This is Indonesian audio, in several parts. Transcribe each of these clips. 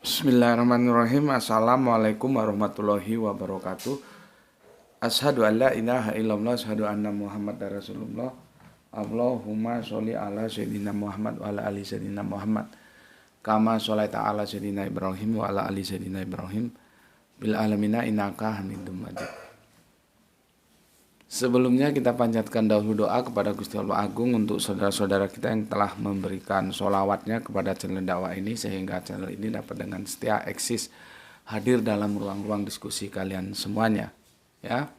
Bismillahirrahmanirrahim. Assalamualaikum warahmatullahi wabarakatuh. Asyhadu an la ilaha illallah, asyhadu anna Muhammadar Rasulullah. Allahumma sholli ala sayyidina Muhammad wa ala ali sayyidina Muhammad. Kama sholaita ala sayyidina Ibrahim wa ala ali sayyidina Ibrahim bil alamina innaka Hamidum Majid. Sebelumnya kita panjatkan dahulu doa kepada Gusti Allah Agung untuk saudara-saudara kita yang telah memberikan sholawatnya kepada channel dakwah ini, sehingga channel ini dapat dengan setia eksis hadir dalam ruang-ruang diskusi kalian semuanya. Ya,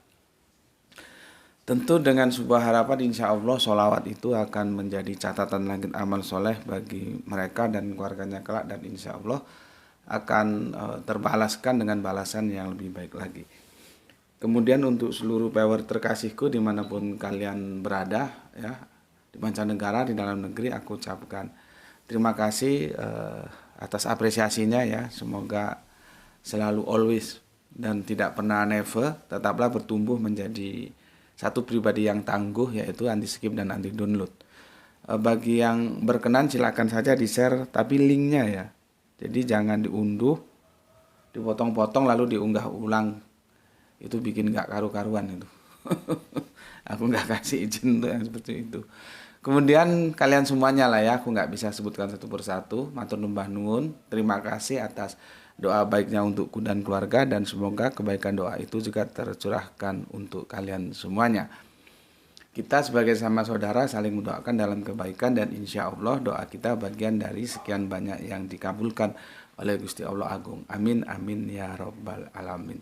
tentu dengan sebuah harapan insya Allah sholawat itu akan menjadi catatan langit amal soleh bagi mereka dan keluarganya kelak, dan insya Allah akan terbalaskan dengan balasan yang lebih baik lagi. Kemudian untuk seluruh viewer terkasihku dimanapun kalian berada, ya, di mancanegara, di dalam negeri, aku ucapkan terima kasih atas apresiasinya, ya. Semoga selalu always dan tidak pernah never tetaplah bertumbuh menjadi satu pribadi yang tangguh, yaitu anti skip dan anti download. Bagi yang berkenan silakan saja di share, tapi linknya ya, jadi jangan diunduh, dipotong-potong lalu diunggah ulang. Itu bikin gak karu-karuan itu. Aku gak kasih izin untuk yang seperti itu. Kemudian kalian semuanya lah ya, aku gak bisa sebutkan satu persatu. Matur numbah nuwun, terima kasih atas doa baiknya untukku dan keluarga, dan semoga kebaikan doa itu juga tercurahkan untuk kalian semuanya. Kita sebagai sama saudara saling mendoakan dalam kebaikan, dan insya Allah doa kita bagian dari sekian banyak yang dikabulkan oleh Gusti Allah Agung. Amin amin ya robbal alamin.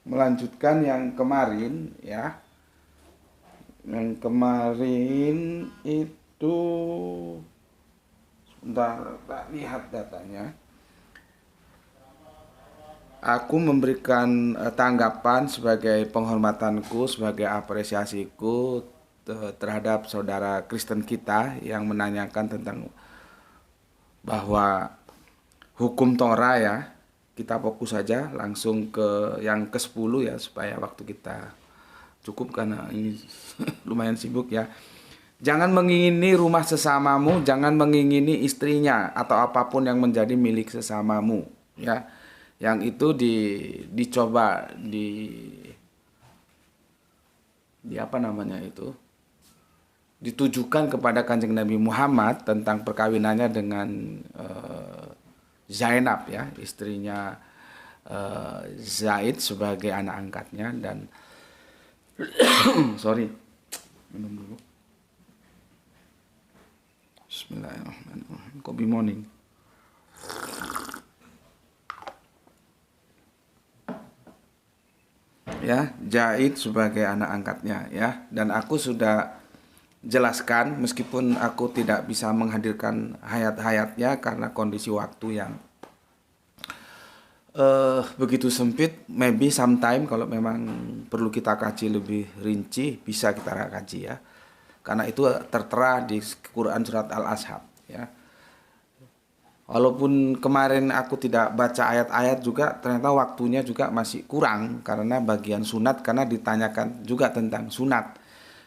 Melanjutkan yang kemarin, ya. Yang kemarin itu sebentar, tak lihat datanya. Aku memberikan tanggapan sebagai penghormatanku, sebagai apresiasiku terhadap saudara Kristen kita yang menanyakan tentang bahwa hukum Torah, ya. Kita fokus saja langsung ke yang ke-10 ya, supaya waktu kita cukup karena ini lumayan sibuk, ya. Jangan mengingini rumah sesamamu, jangan mengingini istrinya atau apapun yang menjadi milik sesamamu, ya. Yang itu dicoba di apa namanya itu? Ditujukan kepada Kanjeng Nabi Muhammad tentang perkawinannya dengan Zainab, ya, istrinya Zaid sebagai anak angkatnya. Dan sorry, minum dulu. Bismillahirrahmanirrahim. Kopi morning. Ya, Zaid sebagai anak angkatnya, ya. Dan aku sudah jelaskan, meskipun aku tidak bisa menghadirkan hayat-hayatnya karena kondisi waktu yang begitu sempit. Maybe sometime kalau memang perlu kita kaji lebih rinci, bisa kita kaji, ya, karena itu tertera di Quran surat Al-Ashab, ya. Walaupun kemarin aku tidak baca ayat-ayat juga, ternyata waktunya juga masih kurang karena bagian sunat, karena ditanyakan juga tentang sunat.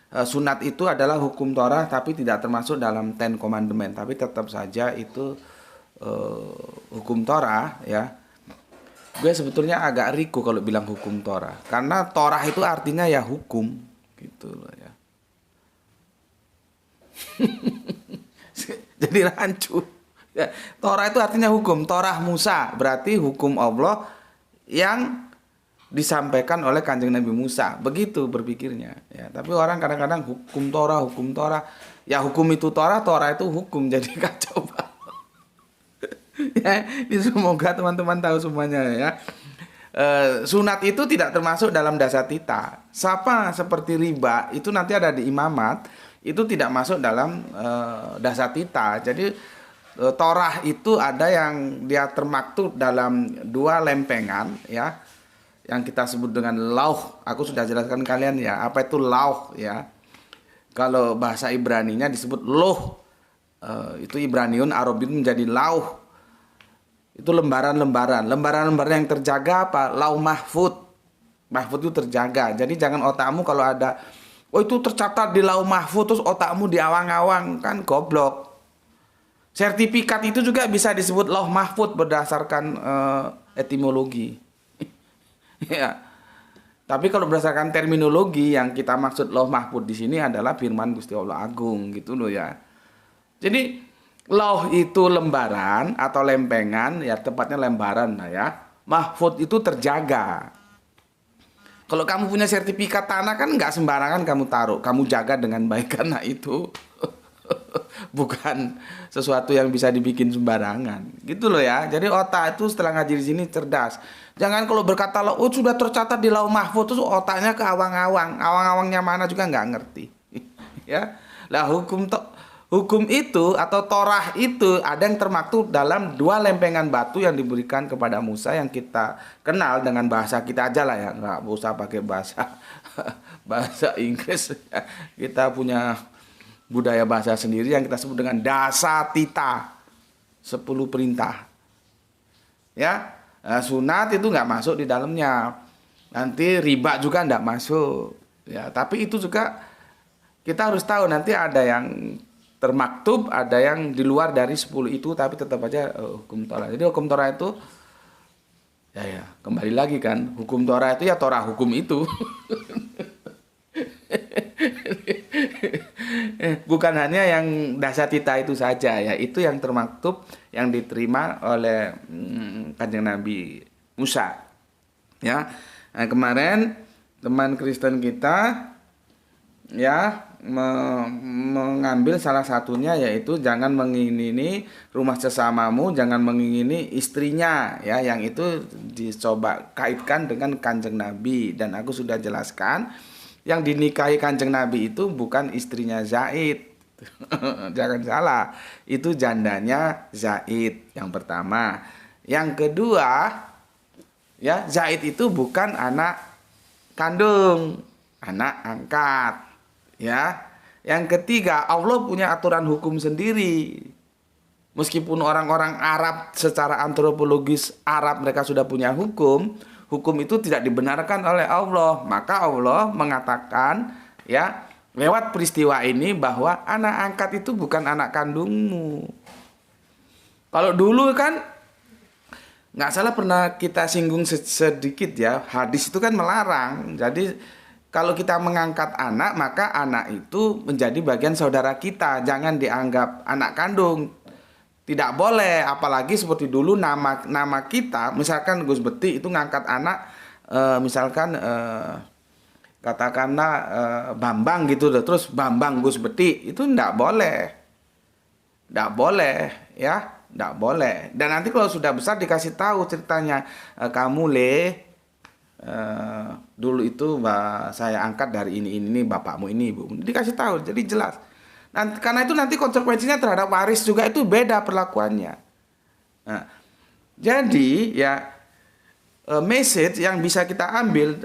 Sunat itu adalah hukum Torah tapi tidak termasuk dalam Ten Commandment, tapi tetap saja itu hukum Torah, ya. Gue sebetulnya agak riku kalau bilang hukum Torah, karena Torah itu artinya ya hukum, gitu loh, ya. Jadi rancu, ya. Torah itu artinya hukum. Torah Musa berarti hukum Allah yang disampaikan oleh Kanjeng Nabi Musa, begitu berpikirnya, ya. Tapi orang kadang-kadang hukum Torah, ya hukum itu Torah itu hukum, jadi kacau banget. Ya, ini semoga teman-teman tahu semuanya, ya. Sunat itu tidak termasuk dalam dasatita. Siapa seperti riba itu nanti ada di imamat, itu tidak masuk dalam dasatita. Jadi Torah itu ada yang dia termaktub dalam 2 lempengan, ya, yang kita sebut dengan lauh. Aku sudah jelaskan kalian, ya, apa itu lauh, ya. Kalau bahasa Ibraninya disebut loh, itu Ibraniun, Arabin menjadi lauh. Itu lembaran-lembaran yang terjaga apa? Lauh mahfud. Mahfud itu terjaga. Jadi jangan otakmu kalau ada, oh itu tercatat di lauh mahfud, terus otakmu diawang-awang, kan goblok. Sertifikat itu juga bisa disebut lauh mahfud berdasarkan etimologi. Ya. Tapi kalau berdasarkan terminologi yang kita maksud lauh mahfud di sini adalah firman Gusti Allah Agung gitu loh ya. Jadi lauh itu lembaran atau lempengan, ya tepatnya lembaran lah ya. Mahfud itu terjaga. Kalau kamu punya sertifikat tanah kan nggak sembarangan kamu taruh, kamu jaga dengan baik karena itu bukan sesuatu yang bisa dibikin sembarangan. Gitu loh ya. Jadi otak itu setelah ngaji di sini cerdas. Jangan kalau berkata oh sudah tercatat di lauh mahfud terus otaknya ke awang-awang. Awang-awangnya mana juga nggak ngerti. Ya. Lah hukum itu atau Torah itu ada yang termaktub dalam 2 lempengan batu yang diberikan kepada Musa yang kita kenal dengan bahasa kita aja lah ya, nggak usah pakai bahasa bahasa Inggris. Kita punya budaya bahasa sendiri yang kita sebut dengan Dasatita, 10 perintah. Ya, sunat itu nggak masuk di dalamnya. Nanti riba juga nggak masuk. Ya, tapi itu juga kita harus tahu nanti ada yang termaktub, ada yang di luar dari 10 itu tapi tetap aja hukum Torah. Jadi hukum Torah itu ya kembali lagi kan, hukum Torah itu ya Torah hukum itu. Bukan hanya yang Dasatita itu saja ya, itu yang termaktub yang diterima oleh Kanjeng Nabi Musa. Ya. Nah, kemarin teman Kristen kita ya mengambil salah satunya yaitu jangan mengingini rumah sesamamu, jangan mengingini istrinya ya, yang itu dicoba kaitkan dengan Kanjeng Nabi, dan aku sudah jelaskan yang dinikahi Kanjeng Nabi itu bukan istrinya Zaid. Jangan salah, itu jandanya Zaid yang pertama. Yang kedua, ya Zaid itu bukan anak kandung, anak angkat. Ya, yang ketiga Allah punya aturan hukum sendiri. Meskipun orang-orang Arab secara antropologis Arab mereka sudah punya hukum, hukum itu tidak dibenarkan oleh Allah. Maka Allah mengatakan ya lewat peristiwa ini bahwa anak angkat itu bukan anak kandungmu. Kalau dulu kan nggak salah pernah kita singgung sedikit ya, hadis itu kan melarang. Jadi kalau kita mengangkat anak, maka anak itu menjadi bagian saudara kita. Jangan dianggap anak kandung. Tidak boleh, apalagi seperti dulu nama kita, misalkan Gus Beti itu ngangkat anak, misalkan katakanlah Bambang gitu, terus Bambang Gus Beti, itu tidak boleh. Tidak boleh, ya, tidak boleh. Dan nanti kalau sudah besar dikasih tahu ceritanya, kamu dulu itu saya angkat dari ini bapakmu ini ibu, dikasih tahu jadi jelas. Nanti, karena itu nanti konsekuensinya terhadap waris juga itu beda perlakuannya. Nah, jadi ya message yang bisa kita ambil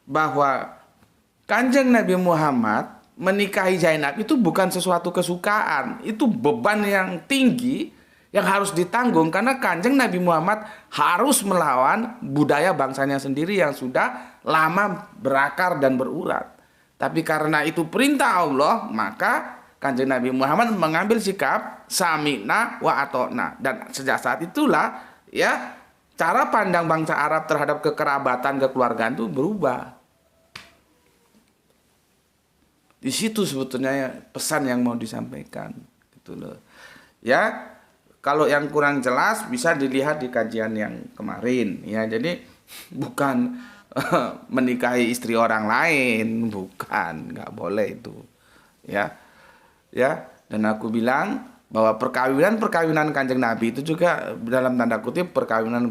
bahwa Kanjeng Nabi Muhammad menikahi Zainab itu bukan sesuatu kesukaan, itu beban yang tinggi yang harus ditanggung karena Kanjeng Nabi Muhammad harus melawan budaya bangsanya sendiri yang sudah lama berakar dan berurat. Tapi karena itu perintah Allah, maka Kanjeng Nabi Muhammad mengambil sikap sami'na wa ata'na, dan sejak saat itulah ya cara pandang bangsa Arab terhadap kekerabatan kekeluargaan itu berubah. Di situ sebetulnya pesan yang mau disampaikan gitu loh. Ya, kalau yang kurang jelas bisa dilihat di kajian yang kemarin ya. Jadi bukan menikahi istri orang lain, bukan, nggak boleh itu. Ya. Ya, dan aku bilang bahwa perkawinan Kanjeng Nabi itu juga dalam tanda kutip perkawinan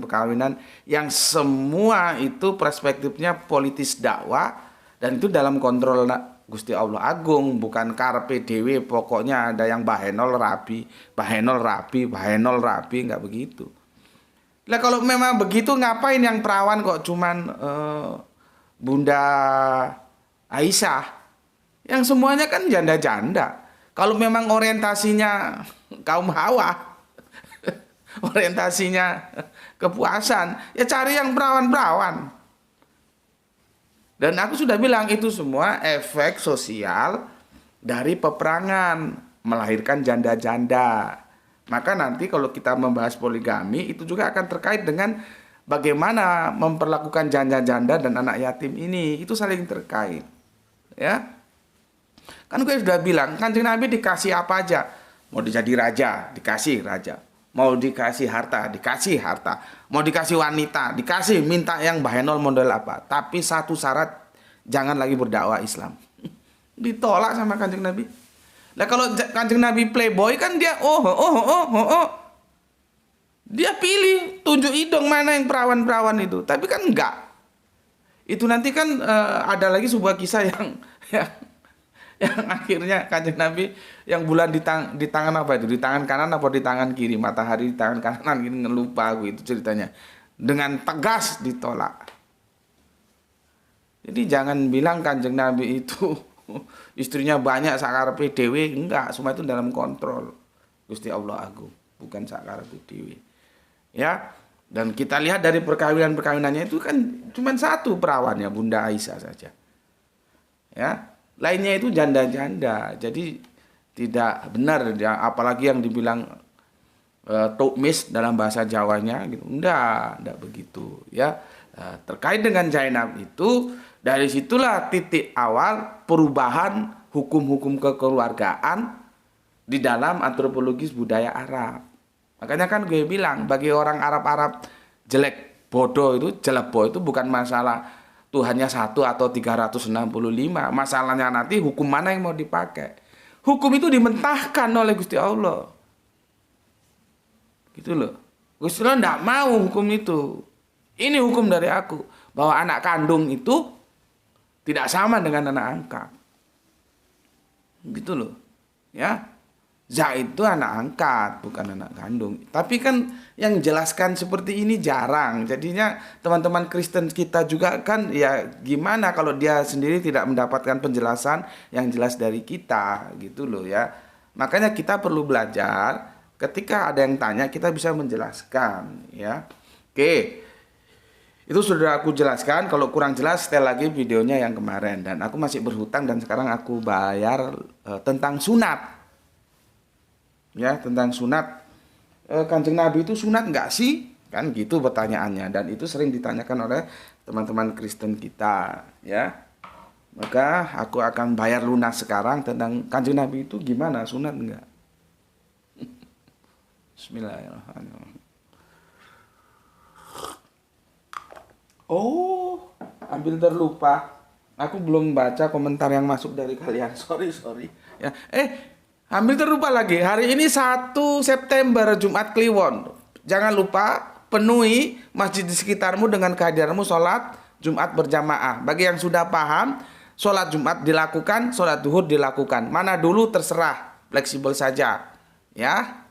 yang semua itu perspektifnya politis dakwah, dan itu dalam kontrol Gusti Allah Agung, bukan karpe dewe pokoknya ada yang bahenol rabi, nggak begitu. Lah kalau memang begitu ngapain yang perawan kok cuman Bunda Aisyah? Yang semuanya kan janda-janda. Kalau memang orientasinya kaum Hawa, orientasinya kepuasan, ya cari yang perawan-perawan. Dan aku sudah bilang itu semua efek sosial dari peperangan, melahirkan janda-janda. Maka nanti kalau kita membahas poligami itu juga akan terkait dengan bagaimana memperlakukan janda-janda dan anak yatim ini. Itu saling terkait. Ya. Kan gue sudah bilang, Kanjeng Nabi dikasih apa aja. Mau jadi raja, dikasih raja. Mau dikasih harta, dikasih harta. Mau dikasih wanita, dikasih, minta yang bahenol model apa. Tapi satu syarat, jangan lagi berdakwah Islam. Ditolak sama Kanjeng Nabi. Nah kalau Kanjeng Nabi playboy kan dia dia pilih, tunjuk hidung mana yang perawan-perawan itu. Tapi kan enggak. Itu nanti kan ada lagi sebuah kisah yang akhirnya Kanjeng Nabi yang bulan di tangan apa itu? Di tangan kanan apa di tangan kiri? Matahari di tangan kanan, ini lupa aku itu ceritanya. Dengan tegas ditolak. Jadi jangan bilang Kanjeng Nabi itu istrinya banyak sakarepe dhewe, enggak, semua itu dalam kontrol Gusti Allah Agung, bukan sakarepe dhewe. Ya. Dan kita lihat dari perkawinan-perkawinannya itu kan cuma satu perawannya, Bunda Aisyah saja. Ya. Lainnya itu janda-janda. Jadi tidak benar ya, apalagi yang dibilang tukmis dalam bahasa Jawanya gitu. Enggak begitu ya. Terkait dengan Zainab itu, dari situlah titik awal perubahan hukum-hukum kekeluargaan di dalam antropologis budaya Arab. Makanya kan gue bilang, bagi orang Arab-Arab jelek, bodoh itu, jelebo itu bukan masalah Tuhannya 1 atau 365. Masalahnya nanti hukum mana yang mau dipakai. Hukum itu dimentahkan oleh Gusti Allah. Gitu loh. Gusti Allah tidak mau hukum itu. Ini hukum dari aku. Bahwa anak kandung itu tidak sama dengan anak angkat. Gitu loh. Ya. Zaid itu anak angkat, bukan anak kandung. Tapi kan yang jelaskan seperti ini jarang. Jadinya teman-teman Kristen kita juga kan ya gimana kalau dia sendiri tidak mendapatkan penjelasan yang jelas dari kita, gitu loh ya. Makanya kita perlu belajar, ketika ada yang tanya kita bisa menjelaskan ya. Oke. Itu sudah aku jelaskan. Kalau kurang jelas setel lagi videonya yang kemarin. Dan aku masih berhutang dan sekarang aku bayar tentang sunat. Ya, tentang sunat. Kanjeng Nabi itu sunat enggak sih? Kan gitu pertanyaannya. Dan itu sering ditanyakan oleh teman-teman Kristen kita, ya. Maka aku akan bayar lunas sekarang tentang Kanjeng Nabi itu gimana, sunat enggak? Bismillahirrahmanirrahim. Oh, hampir terlupa. Aku belum baca komentar yang masuk dari kalian. Sorry. Ya, hampir terlupa lagi. Hari ini 1 September Jumat Kliwon. Jangan lupa penuhi masjid di sekitarmu dengan kehadiranmu sholat Jumat berjamaah. Bagi yang sudah paham, sholat Jumat dilakukan, sholat duhur dilakukan. Mana dulu terserah, fleksibel saja. Ya,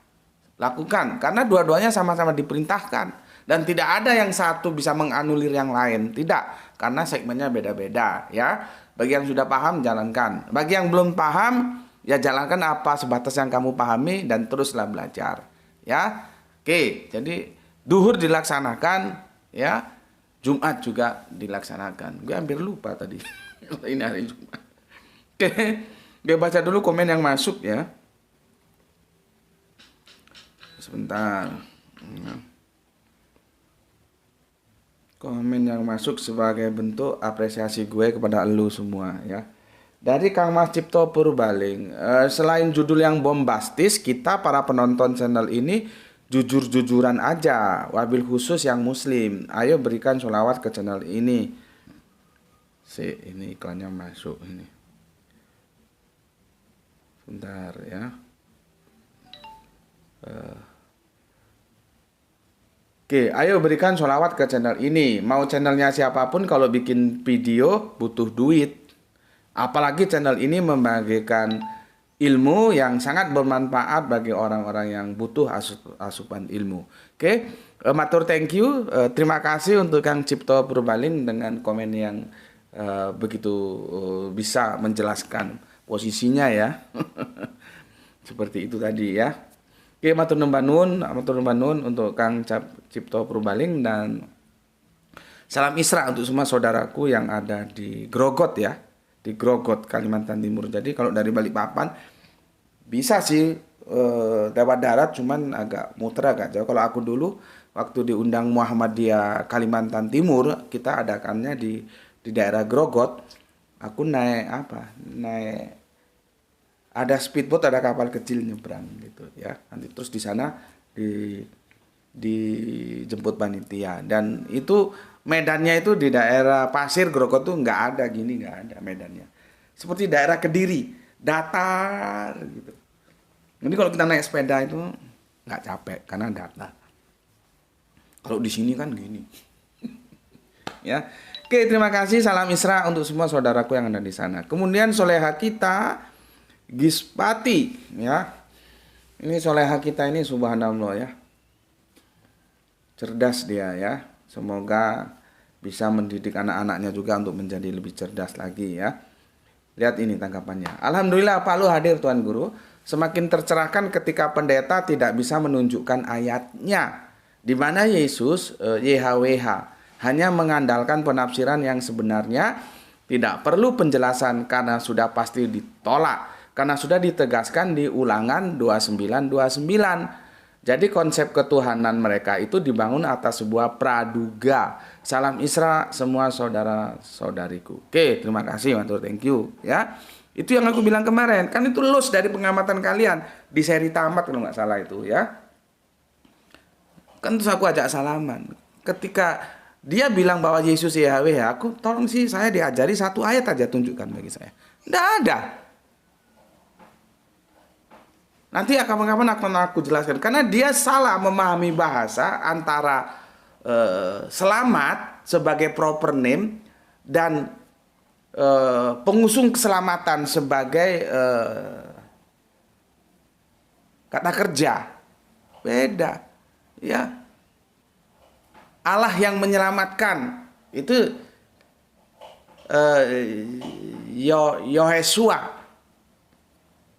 lakukan. Karena dua-duanya sama-sama diperintahkan. Dan tidak ada yang satu bisa menganulir yang lain. Tidak, karena segmennya beda-beda. Ya, bagi yang sudah paham, jalankan. Bagi yang belum paham, ya jalankan apa sebatas yang kamu pahami dan teruslah belajar. Ya. Oke, jadi duhur dilaksanakan, ya. Jumat juga dilaksanakan. Gue hampir lupa tadi. Ini hari Jumat. Oke. Gue baca dulu komen yang masuk ya. Sebentar. Komen yang masuk sebagai bentuk apresiasi gue kepada elu semua ya. Dari Kang Mas Cipto Purbaling, selain judul yang bombastis, kita para penonton channel ini jujur-jujuran aja, wabil khusus yang muslim. Ayo berikan sholawat ke channel ini. Ini iklannya masuk ini. Bentar ya. Oke, ayo berikan sholawat ke channel ini. Mau channelnya siapapun kalau bikin video butuh duit. Apalagi channel ini membagikan ilmu yang sangat bermanfaat bagi orang-orang yang butuh asupan ilmu. Oke, matur thank you. Terima kasih untuk Kang Cipto Purbaling dengan komen yang begitu bisa menjelaskan posisinya ya. Seperti itu tadi ya. Oke, matur nuwun untuk Kang Cipto Purbaling dan salam Isra untuk semua saudaraku yang ada di Grogot ya. Di Grogot, Kalimantan Timur. Jadi kalau dari Balikpapan bisa sih lewat darat, cuman agak muter agak jauh. Kalau aku dulu waktu diundang Muhammadiyah Kalimantan Timur, kita adakannya di daerah Grogot. Aku naik apa? Naik ada speedboat, ada kapal kecil nyebrang gitu ya. Nanti terus di sana dijemput panitia, dan itu medannya itu di daerah pasir Grogot tuh nggak ada gini, nggak ada medannya. Seperti daerah Kediri, datar gitu. Jadi kalau kita naik sepeda itu nggak capek karena datar. Kalau di sini kan gini. Ya. Oke, terima kasih. Salam Isra untuk semua saudaraku yang ada di sana. Kemudian soleha kita Gispati ya. Ini soleha kita ini subhanallah ya. Cerdas dia ya. Semoga bisa mendidik anak-anaknya juga untuk menjadi lebih cerdas lagi ya. Lihat ini tanggapannya. Alhamdulillah Pak Lu hadir Tuan Guru. Semakin tercerahkan ketika pendeta tidak bisa menunjukkan ayatnya, di mana Yesus YHWH hanya mengandalkan penafsiran yang sebenarnya, tidak perlu penjelasan karena sudah pasti ditolak, karena sudah ditegaskan di Ulangan 29:29. Jadi konsep ketuhanan mereka itu dibangun atas sebuah praduga. Salam Isra semua saudara-saudariku. Oke, terima kasih, matur, thank you ya. Itu yang aku bilang kemarin, kan itu lulus dari pengamatan kalian di seri tamat kalau nggak salah itu ya. Kan terus aku ajak salaman. Ketika dia bilang bahwa Yesus Yahweh, aku tolong sih saya diajari satu ayat aja, tunjukkan bagi saya. Nggak ada. Nanti kapan-kapan akan aku jelaskan. Karena dia salah memahami bahasa antara selamat sebagai proper name dan pengusung keselamatan sebagai kata kerja. Beda. Ya. Allah yang menyelamatkan itu Yaheshua.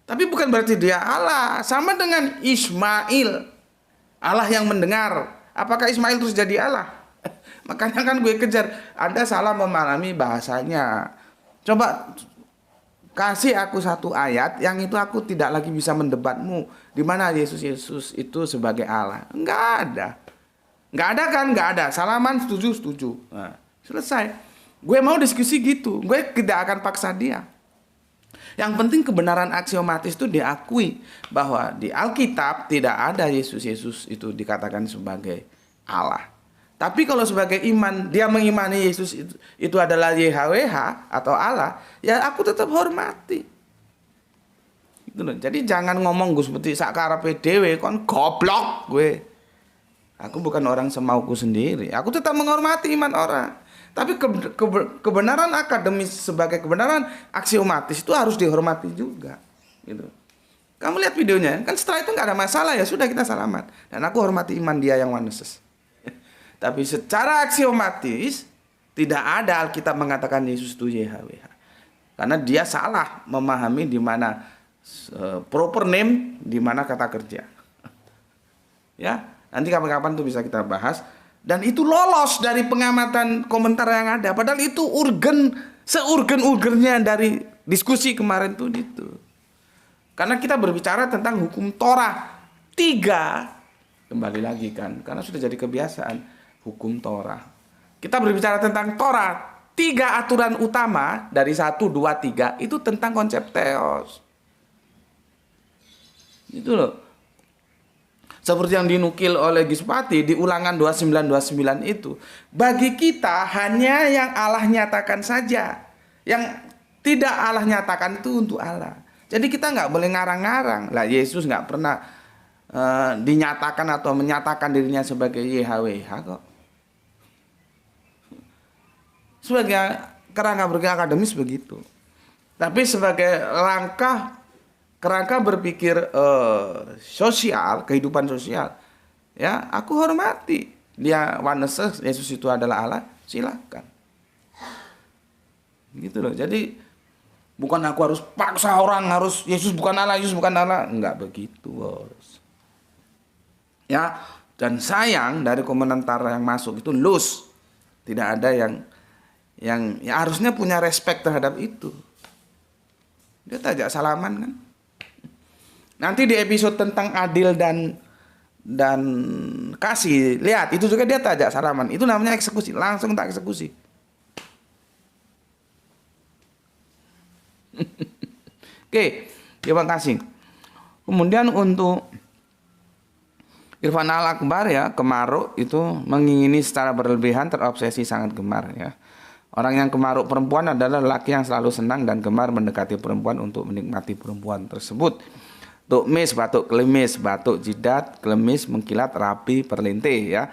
Tapi bukan berarti dia Allah. Sama dengan Ismail, Allah yang mendengar. Apakah Ismail terus jadi Allah? Makanya kan gue kejar, Anda salah memahami bahasanya. Coba kasih aku satu ayat yang itu aku tidak lagi bisa mendebatmu. Di mana Yesus itu sebagai Allah? Enggak ada. Enggak ada kan? Enggak ada. Salaman setuju. Nah, selesai. Gue mau diskusi gitu. Gue tidak akan paksa dia. Yang penting kebenaran aksiomatis itu diakui bahwa di Alkitab tidak ada Yesus itu dikatakan sebagai Allah. Tapi kalau sebagai iman dia mengimani Yesus itu adalah YHWH atau Allah, ya aku tetap hormati. Gitu loh. Jadi jangan ngomong gue seperti sakarepe dhewe kon goblok gue. Aku bukan orang semauku sendiri. Aku tetap menghormati iman orang. Tapi kebenaran akademis sebagai kebenaran aksiomatis itu harus dihormati juga. Gitu. Kamu lihat videonya, kan setelah itu nggak ada masalah, ya sudah kita salaman. Dan aku hormati iman dia yang oneses. Tapi secara aksiomatis tidak ada Alkitab mengatakan Yesus itu YHWH. Karena dia salah memahami di mana proper name, di mana kata kerja. Ya, nanti kapan-kapan tuh bisa kita bahas. Dan itu lolos dari pengamatan komentar yang ada. Padahal itu seurgen-urgennya dari diskusi kemarin tuh itu. Karena kita berbicara tentang hukum Torah 3. Kembali lagi kan, karena sudah jadi kebiasaan hukum Torah. Kita berbicara tentang Torah 3 aturan utama dari 1, 2, 3 itu tentang konsep theos. Itu loh. Seperti yang dinukil oleh Gispati di Ulangan 29:29 itu. Bagi kita hanya yang Allah nyatakan saja. Yang tidak Allah nyatakan itu untuk Allah. Jadi kita nggak boleh ngarang-ngarang. Lah Yesus nggak pernah dinyatakan atau menyatakan dirinya sebagai YHWH kok. Sebagai kerangka akademis begitu. Tapi sebagai kerangka berpikir sosial, kehidupan sosial, ya aku hormati dia oneness, Yesus itu adalah Allah, silakan. Gitu loh. Jadi bukan aku harus paksa orang harus Yesus bukan Allah, enggak begitu, bos. Ya, dan sayang dari komentar yang masuk itu loose. Tidak ada yang ya harusnya punya respect terhadap itu. Dia tajak salaman kan. Nanti di episode tentang adil dan kasih, lihat itu juga dia tajak salaman. Itu namanya eksekusi, langsung tak eksekusi. Oke, terima kasih. Kemudian untuk Irfan Al-Akbar ya, kemaruk itu mengingini secara berlebihan, terobsesi, sangat gemar ya. Orang yang kemaruk perempuan adalah lelaki yang selalu senang dan gemar mendekati perempuan untuk menikmati perempuan tersebut. Tukmis, batuk klimis, batuk jidat, klemis, mengkilat, rapi, perlintih ya.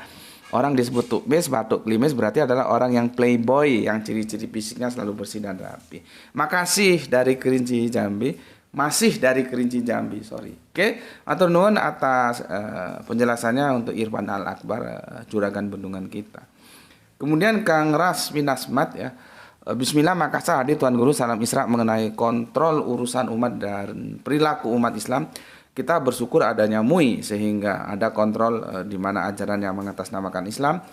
Orang disebut tukmis, batuk klimis berarti adalah orang yang playboy, yang ciri-ciri fisiknya selalu bersih dan rapi. Makasih dari Kerinci Jambi, masih dari Kerinci Jambi, sorry. Oke, atur nuwun atas penjelasannya untuk Irfan Al-Akbar, juragan bendungan kita. Kemudian Kang Ras Minasmat ya. Bismillah, Makassar hadir Tuan Guru, salam Isra mengenai kontrol urusan umat dan perilaku umat Islam. Kita bersyukur adanya MUI sehingga ada kontrol di mana ajaran yang mengatasnamakan Islam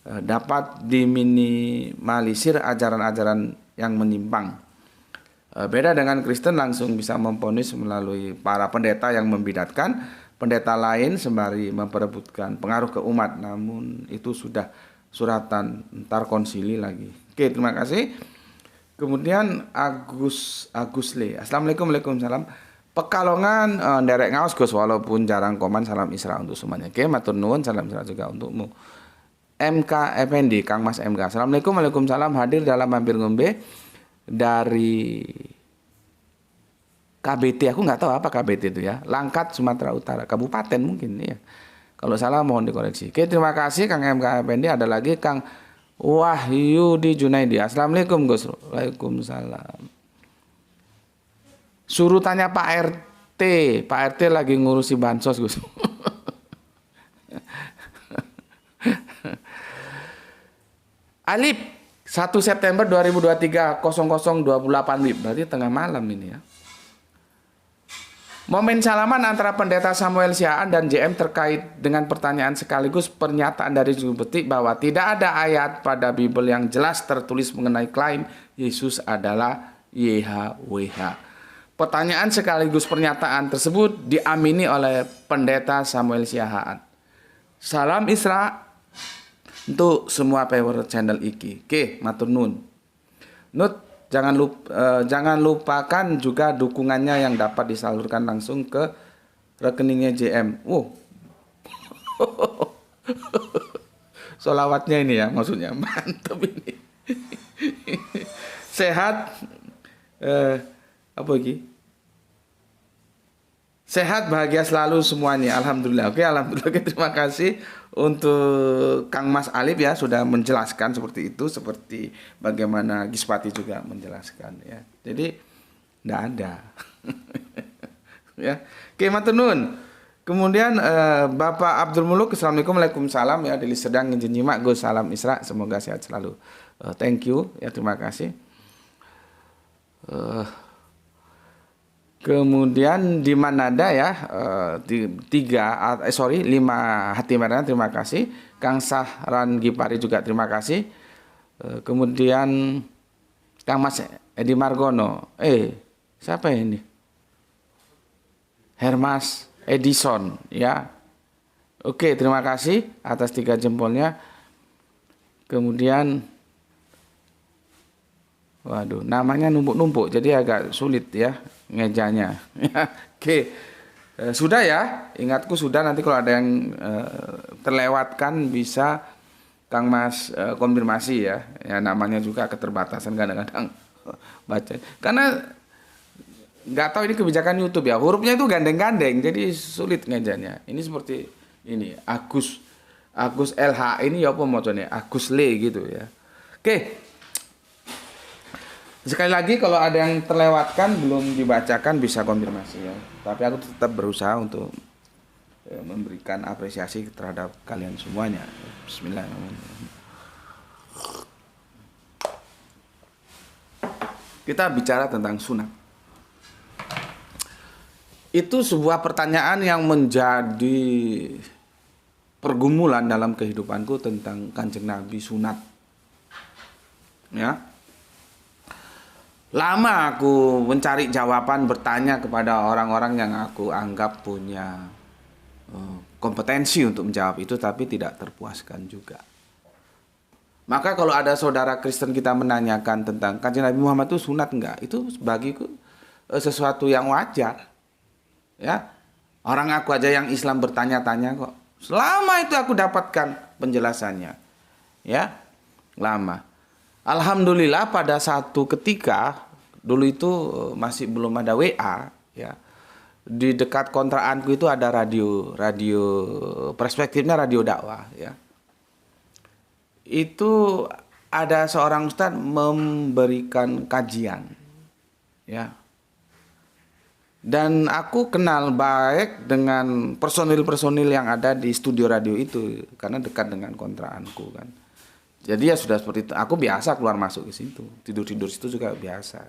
dapat diminimalisir ajaran-ajaran yang menyimpang. Beda dengan Kristen langsung bisa memvonis melalui para pendeta yang membidatkan, pendeta lain sembari memperebutkan pengaruh ke umat, namun itu sudah suratan, ntar konsili lagi. Oke, terima kasih. Kemudian Agus Le. Assalamualaikum, waalaikumsalam. Pekalongan nderek ngaos Gus walaupun jarang komen, salam Isra untuk semuanya. Oke, matur nuwun, salam Isra juga untukmu. MK Effendi, Kang Mas MK. Assalamualaikum, waalaikumsalam. Hadir dalam Mampir Ngombe dari KBT. Aku nggak tahu apa KBT itu ya. Langkat, Sumatera Utara, kabupaten mungkin ya. Kalau salah mohon dikoreksi. Oke, terima kasih Kang MK Effendi. Ada lagi Kang Wahyudi Junaidi. Assalamualaikum Gus. Waalaikumsalam. Suruh tanya Pak RT. Pak RT lagi ngurusi bansos Gus. Alip 1 September 2023 0028 WIB. Berarti tengah malam ini ya. Momen salaman antara Pendeta Samuel Siaan dan JM terkait dengan pertanyaan sekaligus pernyataan dari Juru Betik bahwa tidak ada ayat pada Bible yang jelas tertulis mengenai klaim Yesus adalah YHWH. Pertanyaan sekaligus pernyataan tersebut diamini oleh Pendeta Samuel Siaan. Salam Isra untuk semua power channel iki. Oke, matur nun. Nut, jangan lupakan juga dukungannya yang dapat disalurkan langsung ke rekeningnya JM. Wow. Solawatnya ini ya, maksudnya mantap ini. Sehat, apa lagi? Sehat, bahagia selalu semuanya. Alhamdulillah. Oke, alhamdulillah. Oke, terima kasih untuk Kang Mas Alip ya sudah menjelaskan seperti itu, seperti bagaimana Gispati juga menjelaskan ya. Jadi enggak ada. Ya. Oke, matur nuwun. Kemudian Bapak Abdul Muluk, Assalamualaikum, waalaikumsalam ya. Dili sedang izin nyimak Gus, salam Isra, semoga sehat selalu. Thank you ya, terima kasih. Kemudian di Manada ya, 5 hati merah, terima kasih. Kang Sahran Gipari juga terima kasih. Kemudian Kang Mas Edi Margono, siapa ini? Hermas Edison ya. Oke, terima kasih atas 3 jempolnya. Kemudian waduh, namanya numpuk-numpuk jadi agak sulit ya ngejanya. Oke. Sudah ya, ingatku sudah, nanti kalau ada yang terlewatkan bisa Kang Mas konfirmasi ya. Ya namanya juga keterbatasan kadang-kadang baca. Karena nggak tahu ini kebijakan YouTube ya. Hurufnya itu gandeng-gandeng jadi sulit ngejanya. Ini seperti ini, Agus LH ini ya apa macamnya? Agus Le gitu ya. Oke. Sekali lagi kalau ada yang terlewatkan belum dibacakan bisa konfirmasi ya. Tapi aku tetap berusaha untuk memberikan apresiasi terhadap kalian semuanya. Bismillahirrahmanirrahim. Kita bicara tentang sunat. Itu sebuah pertanyaan yang menjadi pergumulan dalam kehidupanku tentang Kanjeng Nabi sunat. Ya. Lama aku mencari jawaban, bertanya kepada orang-orang yang aku anggap punya kompetensi untuk menjawab itu, tapi tidak terpuaskan juga. Maka kalau ada saudara Kristen kita menanyakan tentang Kanjeng Nabi Muhammad itu sunat enggak, itu bagiku sesuatu yang wajar. Ya, orang aku aja yang Islam bertanya-tanya kok. Selama itu aku dapatkan penjelasannya. Ya, lama. Alhamdulillah pada satu ketika, dulu itu masih belum ada WA, ya. Di dekat kontrakanku itu ada radio perspektifnya radio dakwah, ya. Itu ada seorang ustadz memberikan kajian, ya. Dan aku kenal baik dengan personil-personil yang ada di studio radio itu karena dekat dengan kontrakanku kan. Jadi ya sudah seperti itu. Aku biasa keluar masuk ke situ, tidur situ juga biasa.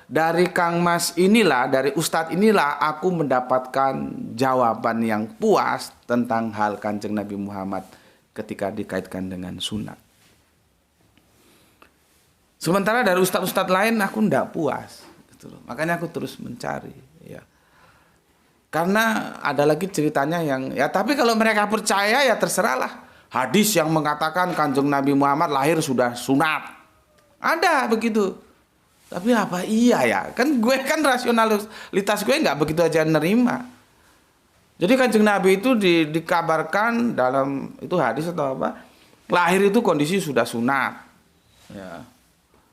Dari Kang Mas inilah, dari Ustadz inilah aku mendapatkan jawaban yang puas tentang hal Kanjeng Nabi Muhammad ketika dikaitkan dengan sunat. Sementara dari ustadz-ustadz lain aku tidak puas, gitu loh. Makanya aku terus mencari, ya. Karena ada lagi ceritanya yang, ya tapi kalau mereka percaya ya terserahlah. Hadis yang mengatakan Kanjeng Nabi Muhammad lahir sudah sunat, ada begitu. Tapi apa iya ya? Kan gue kan rasionalitas gue nggak begitu aja nerima. Jadi Kanjeng Nabi itu dikabarkan dalam itu hadis atau apa? Lahir itu kondisi sudah sunat. Ya.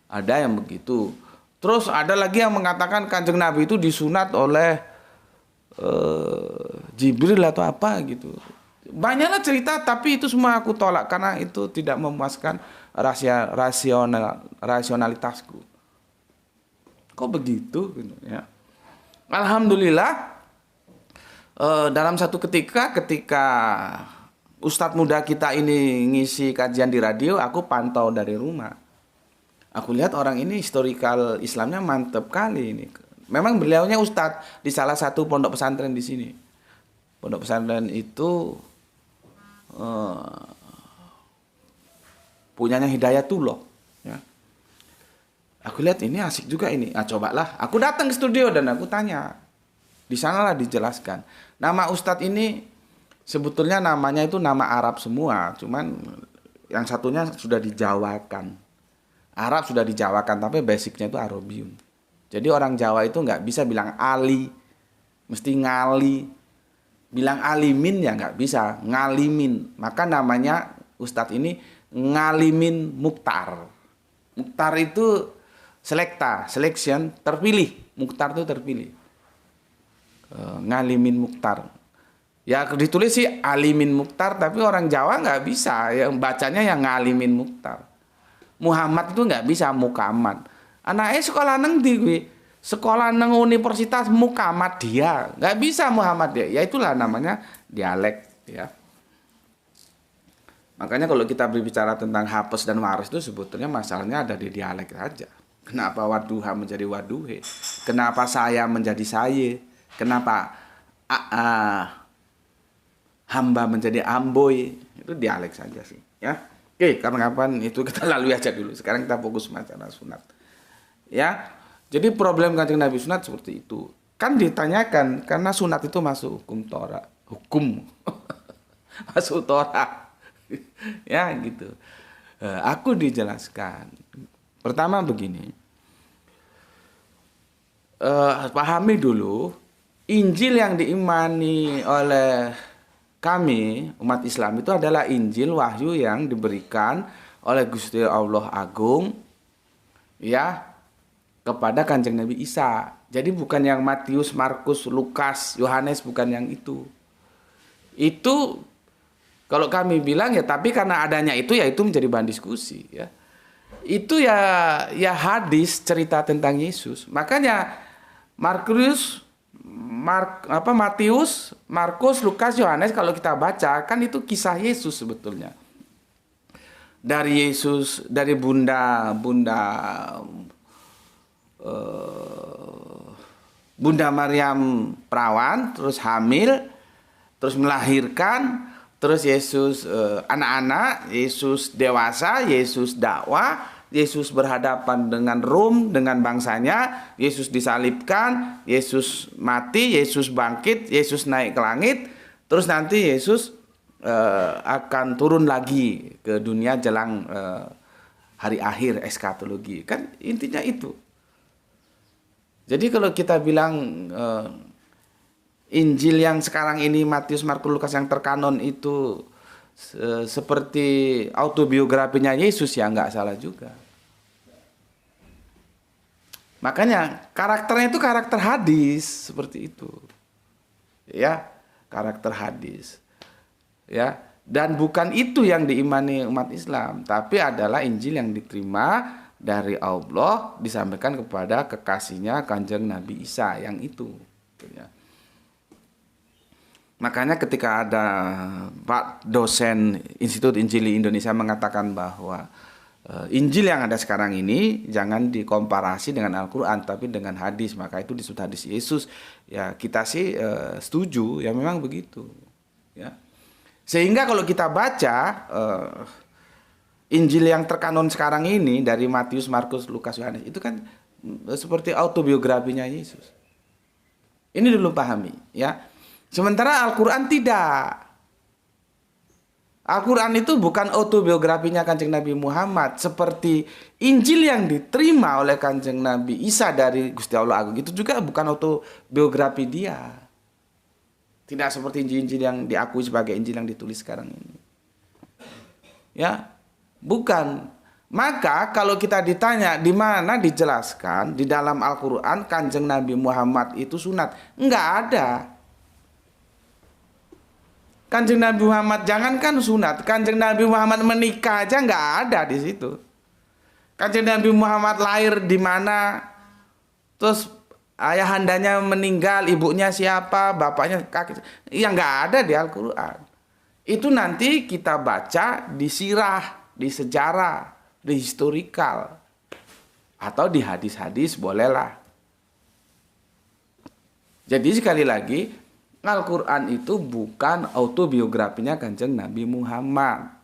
Ada yang begitu. Terus ada lagi yang mengatakan Kanjeng Nabi itu disunat oleh Jibril atau apa gitu. Banyaklah cerita, tapi itu semua aku tolak karena itu tidak memuaskan rasionalitasku. Kok begitu? Ya. Alhamdulillah, dalam satu ketika Ustadz muda kita ini ngisi kajian di radio, aku pantau dari rumah. Aku lihat orang ini historikal Islamnya mantep kali ini. Memang beliaunya Ustadz di salah satu pondok pesantren di sini. Pondok pesantren itu punyanya Hidayatullah, ya. Aku lihat ini asik juga ini. Cobalah. Aku datang ke studio dan aku tanya. Di sanalah dijelaskan. Nama Ustadz ini sebetulnya namanya itu nama Arab semua, cuman yang satunya sudah dijawakan. Arab sudah dijawakan, tapi basicnya itu Arabium. Jadi orang Jawa itu nggak bisa bilang Ali, mesti ngali. Bilang alimin ya nggak bisa, ngalimin. Maka namanya Ustadz ini Ngalimin Mukhtar. Mukhtar itu selection, terpilih. Mukhtar itu terpilih. Ngalimin Mukhtar. Ya ditulis sih Alimin Mukhtar, tapi orang Jawa nggak bisa. Yang bacanya yang Ngalimin Mukhtar. Muhammad itu nggak bisa Muhammad. Anaknya sekolah neng di sekolah neng Universitas Muhammadiyah, nggak bisa Muhammad ya itulah namanya dialek, ya. Makanya kalau kita berbicara tentang hapes dan waris itu sebetulnya masalahnya ada di dialek saja. Kenapa waduha menjadi waduhe? Kenapa saya menjadi saya? Kenapa hamba menjadi amboy? Itu dialek saja sih, ya. Oke, kapan-kapan itu kita lalui aja dulu. Sekarang kita fokus masalah sunat, ya. Jadi problem Kanjeng Nabi sunat seperti itu. Kan ditanyakan karena sunat itu masuk hukum Torah, masuk Torah. Ya gitu. Aku dijelaskan. Pertama begini. Pahami dulu Injil yang diimani oleh kami umat Islam itu adalah Injil wahyu yang diberikan oleh Gusti Allah Agung, ya, kepada Kanjeng Nabi Isa. Jadi bukan yang Matius, Markus, Lukas, Yohanes, bukan yang itu. Itu kalau kami bilang ya, tapi karena adanya itu ya itu menjadi bahan diskusi, ya. Itu ya hadis cerita tentang Yesus. Makanya Matius, Markus, Lukas, Yohanes kalau kita baca kan itu kisah Yesus sebetulnya. Dari Yesus, dari Bunda Maryam perawan, terus hamil, terus melahirkan, terus Yesus anak-anak, Yesus dewasa, Yesus dakwah, Yesus berhadapan dengan Rom, dengan bangsanya, Yesus disalibkan, Yesus mati, Yesus bangkit, Yesus naik ke langit, terus nanti Yesus akan turun lagi ke dunia jelang hari akhir eskatologi. Kan intinya itu. Jadi kalau kita bilang Injil yang sekarang ini Matius, Markus, Lukas yang terkanon itu seperti autobiografinya Yesus, ya nggak salah juga. Makanya karakternya itu karakter hadis seperti itu. Ya, karakter hadis. Ya, dan bukan itu yang diimani umat Islam, tapi adalah Injil yang diterima dari Allah disampaikan kepada kekasihnya Kanjeng Nabi Isa yang itu. Ya. Makanya ketika ada Pak dosen Institut Injili Indonesia mengatakan bahwa Injil yang ada sekarang ini jangan dikomparasi dengan Al-Quran tapi dengan hadis, maka itu disebut hadis Yesus. Ya kita sih setuju, ya memang begitu. Ya. Sehingga kalau kita baca Injil yang terkanon sekarang ini dari Matius, Markus, Lukas, Yohanes itu kan seperti autobiografinya Yesus. Ini dulu pahami, ya. Sementara Al-Quran tidak. Al-Quran itu bukan autobiografinya Kanjeng Nabi Muhammad. Seperti Injil yang diterima oleh Kanjeng Nabi Isa dari Gusti Allah Agung, itu juga bukan autobiografi dia. Tidak seperti Injil-Injil yang diakui sebagai Injil yang ditulis sekarang ini. Ya, bukan. Maka kalau kita ditanya di mana dijelaskan di dalam Al-Quran Kanjeng Nabi Muhammad itu sunat, enggak ada. Kanjeng Nabi Muhammad jangankan sunat, Kanjeng Nabi Muhammad menikah aja nggak ada di situ. Kanjeng Nabi Muhammad lahir di mana, terus ayahandanya meninggal, ibunya siapa, bapaknya kaki, yang nggak ada di Al-Quran. Itu nanti kita baca di sirah, di sejarah, di historikal, atau di hadis-hadis bolehlah. Jadi sekali lagi, Al-Quran itu bukan autobiografinya Kanjeng Nabi Muhammad.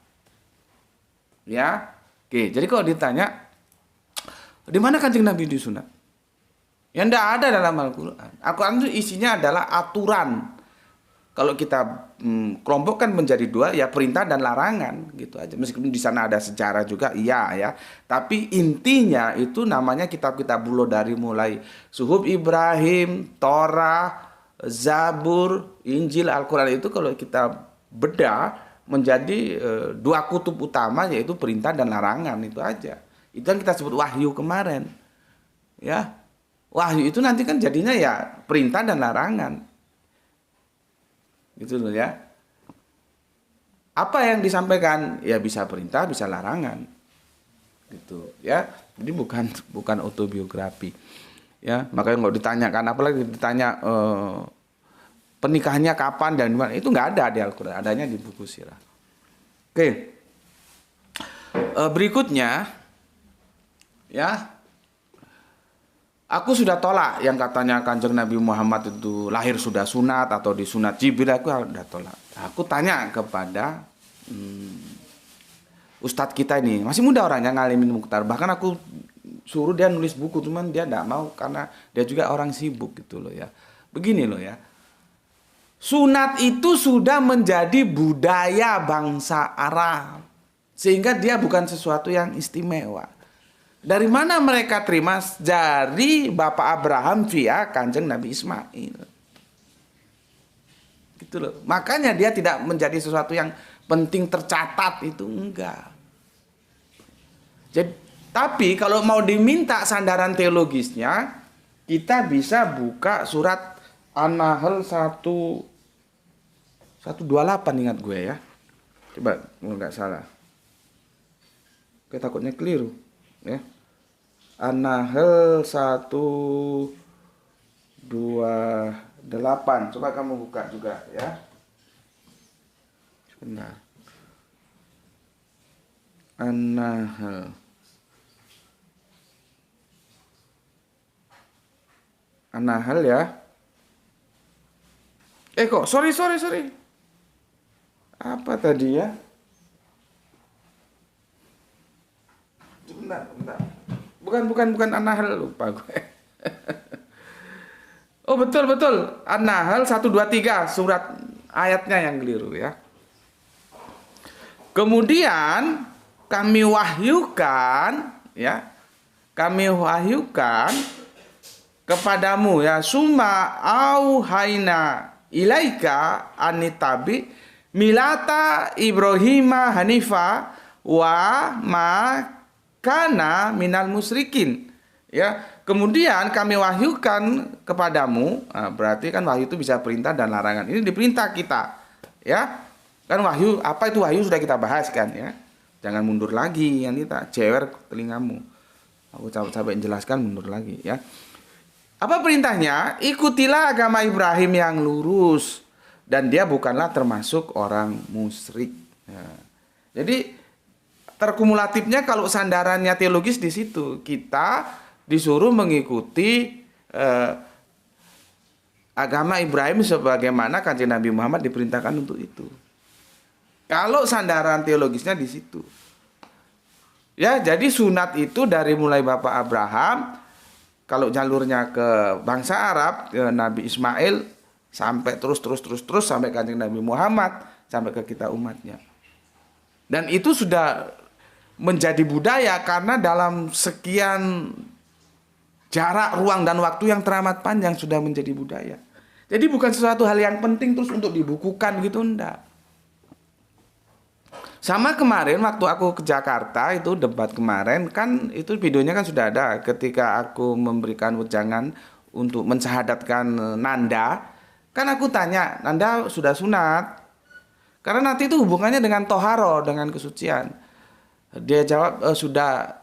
Ya, oke. Jadi kalau ditanya, di mana Kanjeng Nabi disunat? Ya tidak ada dalam Al-Quran. Al-Quran itu isinya adalah aturan. Kalau kita kelompokkan menjadi dua, ya perintah dan larangan, gitu aja. Meskipun di sana ada sejarah juga, iya ya. Tapi intinya itu namanya kitab-kitab bulo dari mulai Suhuf Ibrahim, Torah, Zabur, Injil, Al-Quran itu kalau kita bedah menjadi dua kutub utama, yaitu perintah dan larangan, itu aja. Itu yang kita sebut wahyu kemarin. Ya, wahyu itu nanti kan jadinya ya perintah dan larangan. Gitu loh ya. Apa yang disampaikan ya bisa perintah, bisa larangan. Gitu ya. Jadi bukan autobiografi. Ya, makanya nggak ditanyakan, apalagi ditanya pernikahannya kapan dan dimana, itu nggak ada di Al-Quran, adanya di buku sirah. Oke, berikutnya, ya, aku sudah tolak yang katanya Kanjeng Nabi Muhammad itu lahir sudah sunat atau disunat Jibril, aku sudah tolak. Aku tanya kepada Ustadz kita ini, masih muda orangnya, Ngalimin Mukhtar, bahkan aku suruh dia nulis buku, cuman dia tidak mau karena dia juga orang sibuk gitu loh ya. Begini loh ya, sunat itu sudah menjadi budaya bangsa Arab, sehingga dia bukan sesuatu yang istimewa. Dari mana mereka terima? Dari Bapak Abraham via Kanjeng Nabi Ismail. Gitu loh. Makanya dia tidak menjadi sesuatu yang penting tercatat, itu enggak. Jadi tapi kalau mau diminta sandaran teologisnya, kita bisa buka surat An-Nahl 128, ingat gue ya. Coba kalau nggak salah. Gue takutnya keliru. Ya. An-Nahl 128. Coba kamu buka juga ya. Sebentar. An-Nahl. An-Nahl ya. Kok sorry. Apa tadi ya? bentar. Bukan An-Nahl, lupa gue. Oh betul. An-Nahl 123 surat ayatnya yang keliru ya. Kemudian kami wahyukan ya. Kami wahyukan kepadamu ya, summa auhayna ilaika anitabi milata Ibrahima hanifa wa ma kana minal musyrikin ya. Kemudian kami wahyukan kepadamu, nah, berarti kan wahyu itu bisa perintah dan larangan. Ini diperintah kita ya. Kan wahyu, apa itu wahyu sudah kita bahas kan ya. Jangan mundur lagi, nanti tak jewer telingamu. Aku capek-capek menjelaskan, mundur lagi ya. Apa perintahnya? Ikutilah agama Ibrahim yang lurus, dan dia bukanlah termasuk orang musyrik. Ya. Jadi terkumulatifnya kalau sandarannya teologis di situ, kita disuruh mengikuti agama Ibrahim sebagaimana Kanjeng Nabi Muhammad diperintahkan untuk itu. Kalau sandaran teologisnya di situ. Ya, jadi sunat itu dari mulai Bapak Abraham, kalau jalurnya ke bangsa Arab, ke Nabi Ismail, sampai terus sampai Kanjeng Nabi Muhammad, sampai ke kita umatnya. Dan itu sudah menjadi budaya karena dalam sekian jarak, ruang, dan waktu yang teramat panjang sudah menjadi budaya. Jadi bukan sesuatu hal yang penting terus untuk dibukukan gitu, enggak. Sama kemarin waktu aku ke Jakarta, itu debat kemarin, kan itu videonya kan sudah ada ketika aku memberikan wejangan untuk mensyahadatkan Nanda. Kan aku tanya, Nanda sudah sunat? Karena nanti itu hubungannya dengan toharo, dengan kesucian. Dia jawab, sudah,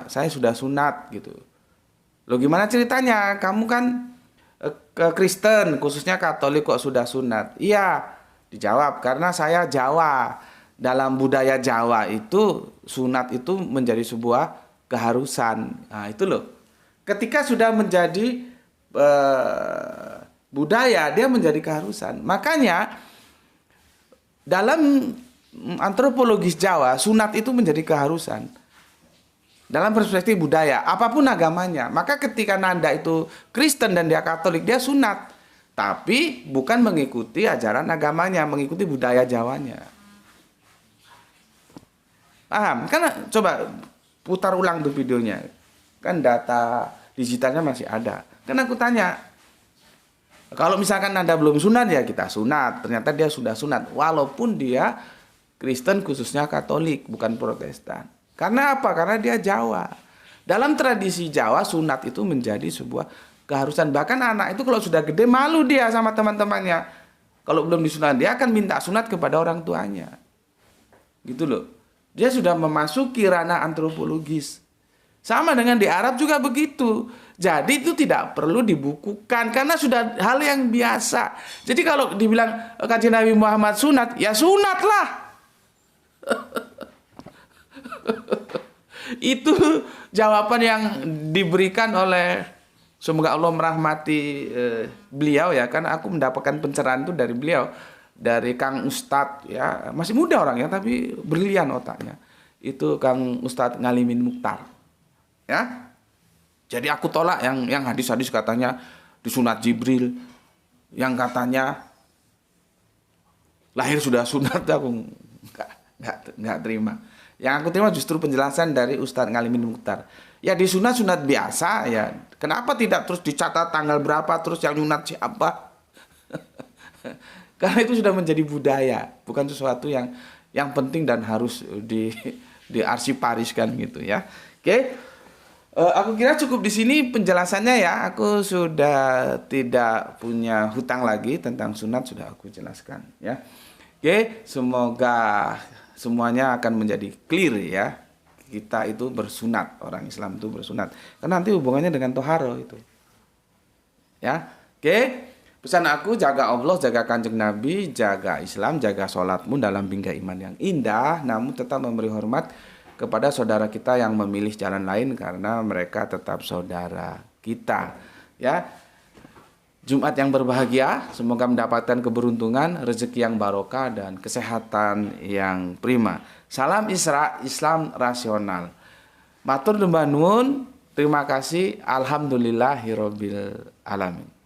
saya sudah sunat gitu. Loh gimana ceritanya? Kamu kan ke Kristen, khususnya Katolik, kok sudah sunat? Iya, dijawab, karena saya Jawa. Dalam budaya Jawa itu sunat itu menjadi sebuah keharusan. Nah itu loh. Ketika sudah menjadi budaya, dia menjadi keharusan. Makanya dalam antropologis Jawa, sunat itu menjadi keharusan. Dalam perspektif budaya, apapun agamanya. Maka ketika Nanda itu Kristen dan dia Katolik, dia sunat. Tapi bukan mengikuti ajaran agamanya, mengikuti budaya Jawanya. Paham? Kan coba putar ulang tuh videonya. Kan data digitalnya masih ada. Kan aku tanya, kalau misalkan Nanda belum sunat ya kita sunat. Ternyata dia sudah sunat. Walaupun dia Kristen khususnya Katolik, bukan Protestan. Karena apa? Karena dia Jawa. Dalam tradisi Jawa, sunat itu menjadi sebuah keharusan. Bahkan anak itu kalau sudah gede, malu dia sama teman-temannya. Kalau belum disunat, dia akan minta sunat kepada orang tuanya. Gitu loh. Dia sudah memasuki ranah antropologis. Sama dengan di Arab juga begitu. Jadi itu tidak perlu dibukukan, karena sudah hal yang biasa. Jadi kalau dibilang Kanjeng Nabi Muhammad sunat, ya sunatlah. Itu jawaban yang diberikan oleh, semoga Allah merahmati beliau ya, karena aku mendapatkan pencerahan itu dari beliau, dari Kang Ustadz ya, masih muda orangnya tapi brilian otaknya. Itu Kang Ustadz Ngalimin Mukhtar ya. Jadi aku tolak yang hadis-hadis katanya disunat Jibril, yang katanya lahir sudah sunat, aku nggak terima. Yang aku terima justru penjelasan dari Ustadz Ngalimin Mukhtar. Ya disunat biasa ya. Kenapa tidak terus dicatat tanggal berapa, terus yang sunat siapa? Karena itu sudah menjadi budaya, bukan sesuatu yang penting dan harus diarsipariskan gitu ya. Oke. Aku kira cukup di sini penjelasannya ya. Aku sudah tidak punya hutang lagi tentang sunat, sudah aku jelaskan ya. Oke, semoga semuanya akan menjadi clear ya. Kita itu bersunat, orang Islam itu bersunat. Karena nanti hubungannya dengan toharo itu. Ya, oke. Pesan aku, jaga Allah, jaga Kanjeng Nabi, jaga Islam, jaga sholatmu dalam bingkai iman yang indah. Namun tetap memberi hormat kepada saudara kita yang memilih jalan lain, karena mereka tetap saudara kita. Ya. Jumat yang berbahagia, semoga mendapatkan keberuntungan, rezeki yang barokah, dan kesehatan yang prima. Salam Isra, Islam rasional. Matur nuwun, terima kasih. Alhamdulillahirabbil alamin.